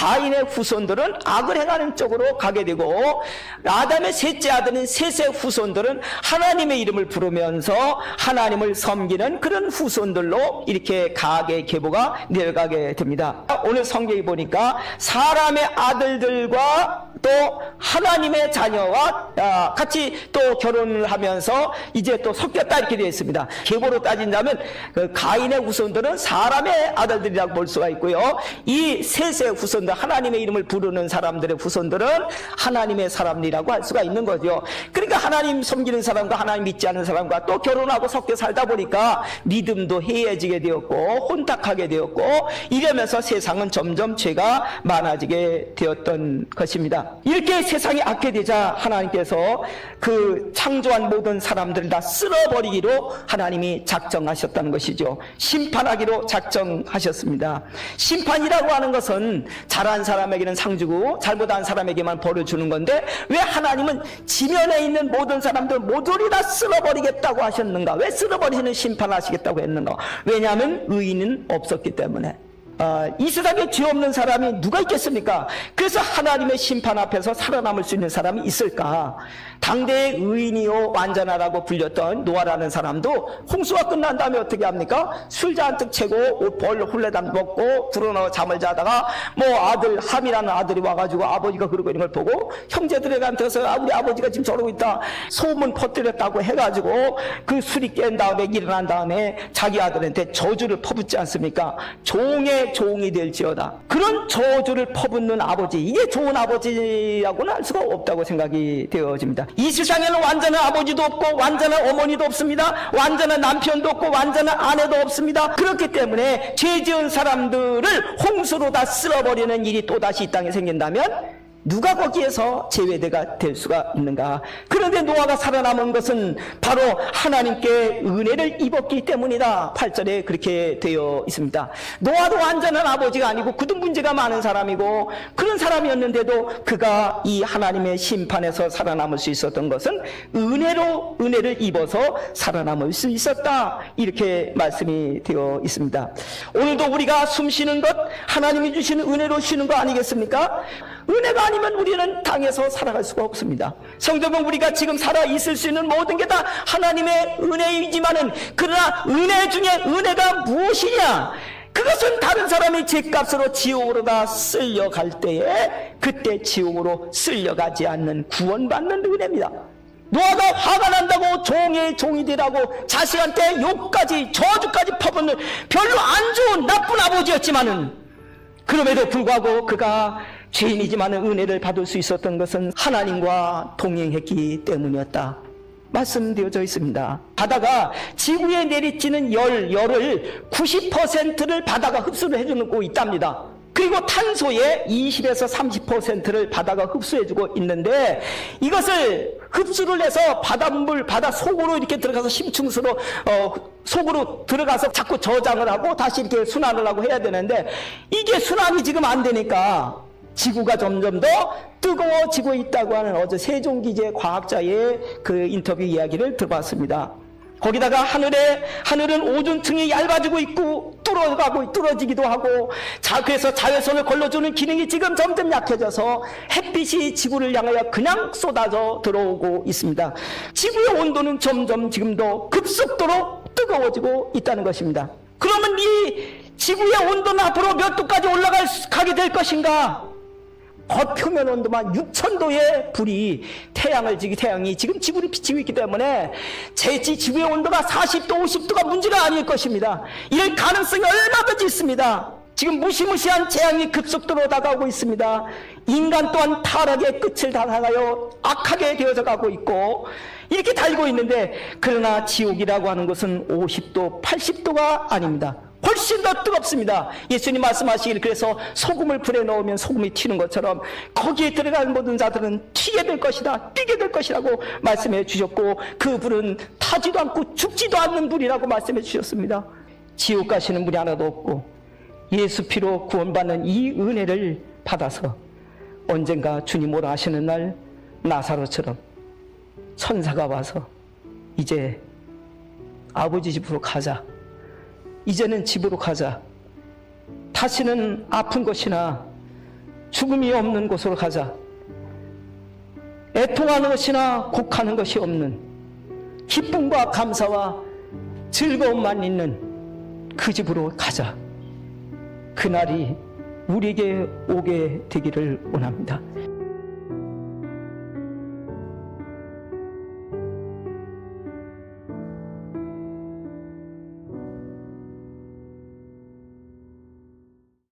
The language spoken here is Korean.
가인의 후손들은 악을 행하는 쪽으로 가게 되고, 아담의 셋째 아들인 셋의 후손들은 하나님의 이름을 부르면서 하나님을 섬기는 그런 후손들로 이렇게 가계 계보가 내려가게 됩니다. 오늘 성경에 보니까 사람의 아들들과 또 하나님의 자녀와 같이 또 결혼을 하면서 이제 또 섞였다 이렇게 되어 있습니다. 계보로 따진다면 그 가인의 후손들은 사람의 아들들이라고 볼 수가 있고요, 이 셋의 후손들, 하나님의 이름을 부르는 사람들의 후손들은 하나님의 사람이라고 할 수가 있는 거죠. 그러니까 하나님 섬기는 사람과 하나님 믿지 않는 사람과 또 결혼하고 섞여 살다 보니까 믿음도 해이해지게 되었고 혼탁하게 되었고, 이러면서 세상은 점점 죄가 많아지게 되었던 것입니다. 이렇게 세상이 악해되자 하나님께서 그 창조한 모든 사람들을 다 쓸어버리기로 하나님이 작정하셨다는 것이죠. 심판하기로 작정하셨습니다. 심판이라고 하는 것은 잘한 사람에게는 상 주고 잘못한 사람에게만 벌을 주는 건데, 왜 하나님은 지면에 있는 모든 사람들 모조리 다 쓸어버리겠다고 하셨는가? 왜 쓸어버리시는 심판하시겠다고 했는가? 왜냐하면 의인은 없었기 때문에. 이 세상에 죄 없는 사람이 누가 있겠습니까? 그래서 하나님의 심판 앞에서 살아남을 수 있는 사람이 있을까? 당대의 의인이요 완전하라고 불렸던 노아라는 사람도 홍수가 끝난 다음에 어떻게 합니까? 술 잔뜩 채고 벌 홀레당 먹고 불어넣어 잠을 자다가 아들 함이라는 아들이 와가지고 아버지가 그러고 있는 걸 보고 형제들한테서 우리 아버지가 지금 저러고 있다 소문 퍼뜨렸다고 해가지고 그 술이 깬 다음에 일어난 다음에 자기 아들한테 저주를 퍼붓지 않습니까? 종의 종이 될지어다. 그런 저주를 퍼붓는 아버지, 이게 좋은 아버지라고는 할 수가 없다고 생각이 되어집니다. 이 세상에는 완전한 아버지도 없고 완전한 어머니도 없습니다. 완전한 남편도 없고 완전한 아내도 없습니다. 그렇기 때문에 죄 지은 사람들을 홍수로 다 쓸어버리는 일이 또다시 이 땅에 생긴다면 누가 거기에서 제외대가 될 수가 있는가? 그런데 노아가 살아남은 것은 바로 하나님께 은혜를 입었기 때문이다. 8절에 그렇게 되어 있습니다. 노아도 완전한 아버지가 아니고 그도 문제가 많은 사람이고 그런 사람이었는데도 그가 이 하나님의 심판에서 살아남을 수 있었던 것은 은혜로 은혜를 입어서 살아남을 수 있었다. 이렇게 말씀이 되어 있습니다. 오늘도 우리가 숨 쉬는 것 하나님이 주시는 은혜로 쉬는 거 아니겠습니까? 은혜가 아니면 우리는 땅에서 살아갈 수가 없습니다. 성도분, 우리가 지금 살아있을 수 있는 모든 게 다 하나님의 은혜이지만은, 그러나 은혜 중에 은혜가 무엇이냐? 그것은 다른 사람이 죄값으로 지옥으로 다 쓸려갈 때에 그때 지옥으로 쓸려가지 않는 구원받는 은혜입니다. 노아가 화가 난다고 종의 종이 되라고 자식한테 욕까지 저주까지 퍼붓는 별로 안 좋은 나쁜 아버지였지만은, 그럼에도 불구하고 그가 죄인이지만 은혜를 받을 수 있었던 것은 하나님과 동행했기 때문이었다 말씀되어져 있습니다. 바다가 지구에 내리쬐는 열을 90%를 바다가 흡수를 해주고 있답니다. 그리고 탄소의 20에서 30%를 바다가 흡수해주고 있는데, 이것을 흡수를 해서 바닷물, 바다 속으로 이렇게 들어가서 심층수로 속으로 들어가서 자꾸 저장을 하고 다시 이렇게 순환을 하고 해야 되는데, 이게 순환이 지금 안 되니까 지구가 점점 더 뜨거워지고 있다고 하는 어제 세종기재 과학자의 그 인터뷰 이야기를 들어봤습니다. 거기다가 하늘은 오존층이 얇아지고 있고 뚫어지기도 하고, 그래서 자외선을 걸러주는 기능이 지금 점점 약해져서 햇빛이 지구를 향하여 그냥 쏟아져 들어오고 있습니다. 지구의 온도는 점점 지금도 급속도로 뜨거워지고 있다는 것입니다. 그러면 이 지구의 온도는 앞으로 몇 도까지 올라가게 될 것인가? 겉표면 온도만 6000도의 불이 태양이 지금 지구를 비치고 있기 때문에 지구의 온도가 40도, 50도가 문제가 아닐 것입니다. 이럴 가능성이 얼마든지 있습니다. 지금 무시무시한 재앙이 급속도로 다가오고 있습니다. 인간 또한 타락의 끝을 당하여 악하게 되어져 가고 있고 이렇게 달고 있는데, 그러나 지옥이라고 하는 것은 50도, 80도가 아닙니다. 훨씬 더 뜨겁습니다. 예수님 말씀하시길, 그래서 소금을 불에 넣으면 소금이 튀는 것처럼 거기에 들어가는 모든 자들은 튀게 될 것이다, 뛰게 될 것이라고 말씀해 주셨고, 그 불은 타지도 않고 죽지도 않는 불이라고 말씀해 주셨습니다. 지옥 가시는 분이 하나도 없고 예수 피로 구원받는 이 은혜를 받아서 언젠가 주님 오라 하시는 날 나사로처럼 천사가 와서 이제 아버지 집으로 가자, 이제는 집으로 가자, 다시는 아픈 것이나 죽음이 없는 곳으로 가자. 애통하는 것이나 곡하는 것이 없는 기쁨과 감사와 즐거움만 있는 그 집으로 가자. 그날이 우리에게 오게 되기를 원합니다.